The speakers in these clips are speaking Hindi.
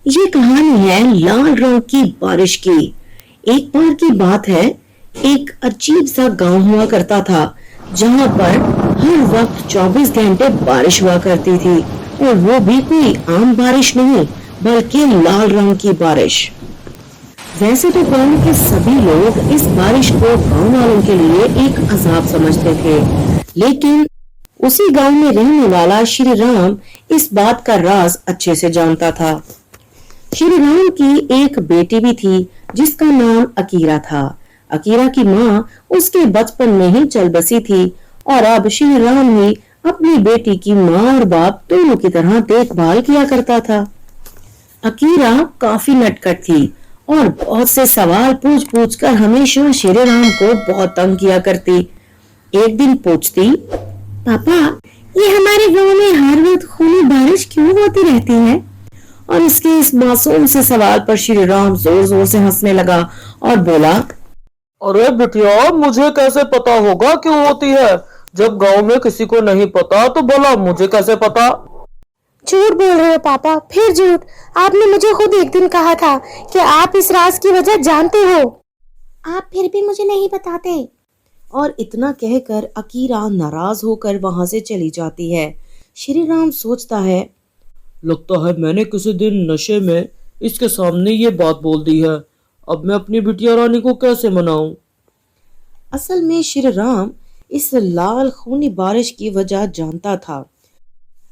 ये कहानी है लाल रंग की बारिश की। एक बार की बात है, एक अजीब सा गांव हुआ करता था जहां पर हर वक्त 24 घंटे बारिश हुआ करती थी। और वो भी कोई आम बारिश नहीं, बल्कि लाल रंग की बारिश। वैसे तो गांव के सभी लोग इस बारिश को गांव वालों के लिए एक अजाब समझते थे, लेकिन उसी गांव में रहने वाला श्री राम इस बात का राज अच्छे से जानता था। श्री राम की एक बेटी भी थी जिसका नाम अकीरा था। अकीरा की माँ उसके बचपन में ही चल बसी थी और अब श्री राम ही अपनी बेटी की माँ और बाप दोनों की तरह देखभाल किया करता था। अकीरा काफी नटखट थी और बहुत से सवाल पूछ पूछ कर हमेशा श्री राम को बहुत तंग किया करती। एक दिन पूछती, पापा, ये हमारे गांव में हर वक्त खूनी बारिश क्यों होती रहती है? और इसके इस मासूम से सवाल पर श्री राम जोर जोर से हंसने लगा और बोला, अरे बिटिया, मुझे कैसे पता होगा क्यों होती है? जब गांव में किसी को नहीं पता तो भला मुझे कैसे पता? झूठ बोल रहे हो पापा, फिर झूठ। आपने मुझे खुद एक दिन कहा था कि आप इस राज की वजह जानते हो। आप फिर भी मुझे नहीं बताते। और इतना कहकर अकीरा नाराज होकर वहां से चली जाती है। श्री राम सोचता है, लगता है मैंने किसी दिन नशे में इसके सामने ये बात बोल दी है। अब मैं अपनी बिटिया रानी को कैसे मनाऊं? असल में श्री राम इस लाल खूनी बारिश की वजह जानता था।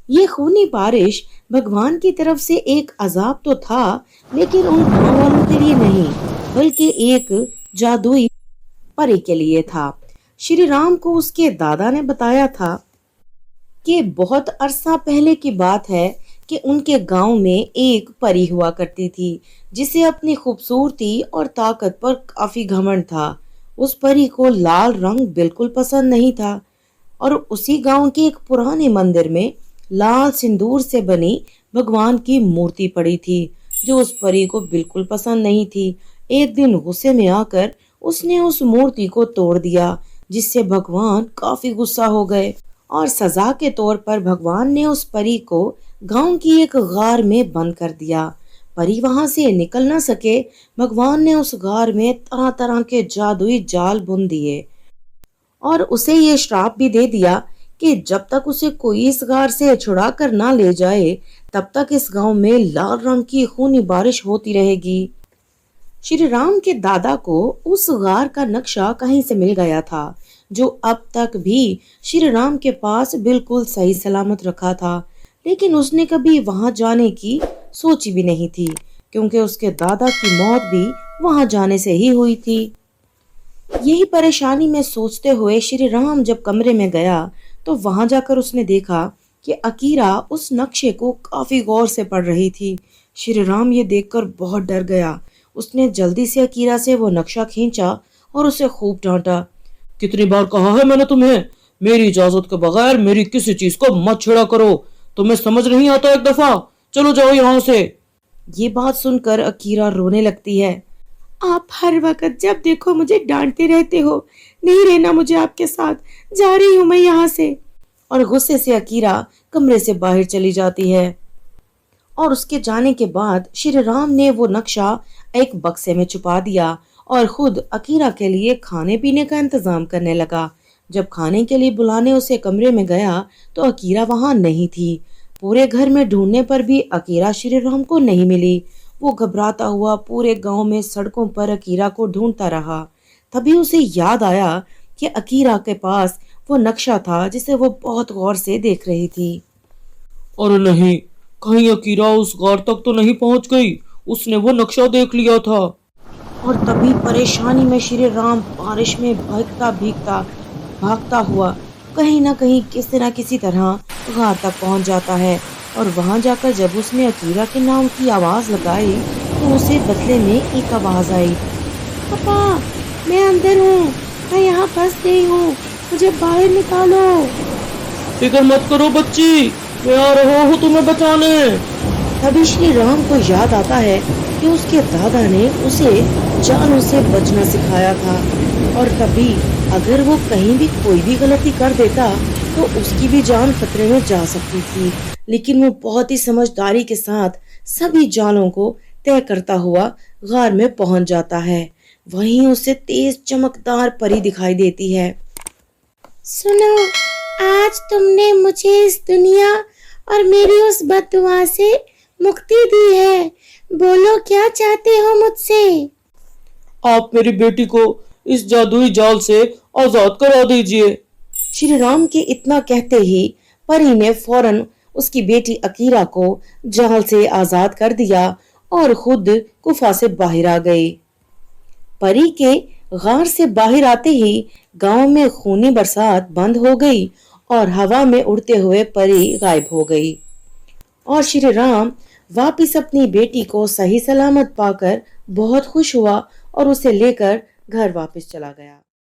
ये खूनी बारिश भगवान की तरफ से एक अजाब तो था, लेकिन उन गांव वालों के लिए नहीं, बल्कि एक जादुई परी के लिए था। श्री राम को उसके दादा ने बताया था कि बहुत अरसा पहले की बात है कि उनके गांव में एक परी हुआ करती थी जिसे अपनी खूबसूरती और ताकत पर काफी घमंड था। उस परी को लाल रंग बिल्कुल पसंद नहीं था और उसी गांव के एक पुराने मंदिर में लाल सिंदूर से बनी भगवान की मूर्ति पड़ी थी जो उस परी को बिल्कुल पसंद नहीं थी। एक दिन गुस्से में आकर उसने उस मूर्ति को तोड़ दिया, जिससे भगवान काफी गुस्सा हो गए और सजा के तौर पर भगवान ने उस परी को गांव की एक गार में बंद कर दिया। परी वहां से निकल न सके, भगवान ने उस गार में तरह तरह के जादुई जाल बुन दिए और उसे ये श्राप भी दे दिया कि जब तक उसे कोई इस गार से छुड़ा कर ना ले जाए, तब तक इस गांव में लाल रंग की खूनी बारिश होती रहेगी। श्री राम के दादा को उस गार का नक्शा कहीं से मिल गया था, जो अब तक भी श्री राम के पास बिल्कुल सही सलामत रखा था, लेकिन उसने कभी वहां जाने की सोची भी नहीं थी, क्योंकि उसके दादा की मौत भी वहां जाने से ही हुई थी। यही परेशानी में सोचते हुए श्री राम जब कमरे में गया तो वहां जाकर उसने देखा कि अकीरा उस नक्शे को काफी गौर से पढ़ रही थी। श्री राम ये देखकर बहुत डर गया। उसने जल्दी से अकीरा से वो नक्शा खींचा और उसे खूब डांटा। कितनी बार कहा है मैंने तुम्हें, मेरी इजाजत के बगैर मेरी किसी चीज को मत छेड़ा करो। तुम्हें समझ नहीं आता? एक दफा चलो जाओ यहाँ से। ये बात सुनकर अकीरा रोने लगती है। आप हर वक्त जब देखो मुझे डांटते रहते हो, नहीं रहना मुझे आपके साथ, जा रही हूं मैं यहाँ से। और गुस्से से अकीरा कमरे से बाहर चली जाती है। और उसके जाने के बाद श्री राम ने वो नक्शा एक बक्से में छुपा दिया और खुद अकीरा के लिए खाने पीने का इंतजाम करने लगा। जब खाने के लिए बुलाने उसे कमरे में गया तो अकीरा वहां नहीं थी। पूरे घर में ढूंढने पर भी अकीरा श्री राम को नहीं मिली। वो घबराता हुआ पूरे गांव में सड़कों पर अकीरा को ढूंढता रहा। तभी उसे याद आया कि अकीरा के पास वो नक्शा था जिसे वो बहुत गौर से देख रही थी। अरे नहीं, कहीं अकीरा उस गार तक तो नहीं पहुंच गई? उसने वो नक्शा देख लिया था। और तभी परेशानी में श्री राम बारिश में भीगता भीगता भागता हुआ कहीं ना कहीं किसी न किसी तरह गार तक पहुंच जाता है। और वहां जाकर जब उसने अकीरा के नाम की आवाज लगाई तो उसे बदले में एक आवाज आई, पापा, मैं अंदर हूँ, मैं यहाँ फंस गई हूँ, मुझे बाहर निकालो। फिक्र मत करो बच्ची, मैं आ रहा हूँ तुम्हें बचाने। तभी श्री राम को याद आता है कि उसके दादा ने उसे जानों से बचना सिखाया था और तभी अगर वो कहीं भी कोई भी गलती कर देता तो उसकी भी जान खतरे में जा सकती थी। लेकिन वो बहुत ही समझदारी के साथ सभी जालों को तय करता हुआ गार में पहुंच जाता है। वहीं उसे तेज चमकदार परी दिखाई देती है। सुनो, आज तुमने मुझे इस दुनिया और मेरी उस बददुआ से मुक्ति दी है। बोलो क्या चाहते हो मुझसे? आप मेरी बेटी को इस जादुई जाल से आजाद करा दीजिए। श्री राम के इतना कहते ही परी ने फौरन उसकी बेटी अकीरा को जाल से आजाद कर दिया और खुद गुफा से बाहर आ गई। परी के गार से बाहर आते ही गांव में खूनी बरसात बंद हो गई और हवा में उड़ते हुए परी गायब हो गई और श्री राम वापिस अपनी बेटी को सही सलामत पाकर बहुत खुश हुआ और उसे लेकर घर वापस चला गया।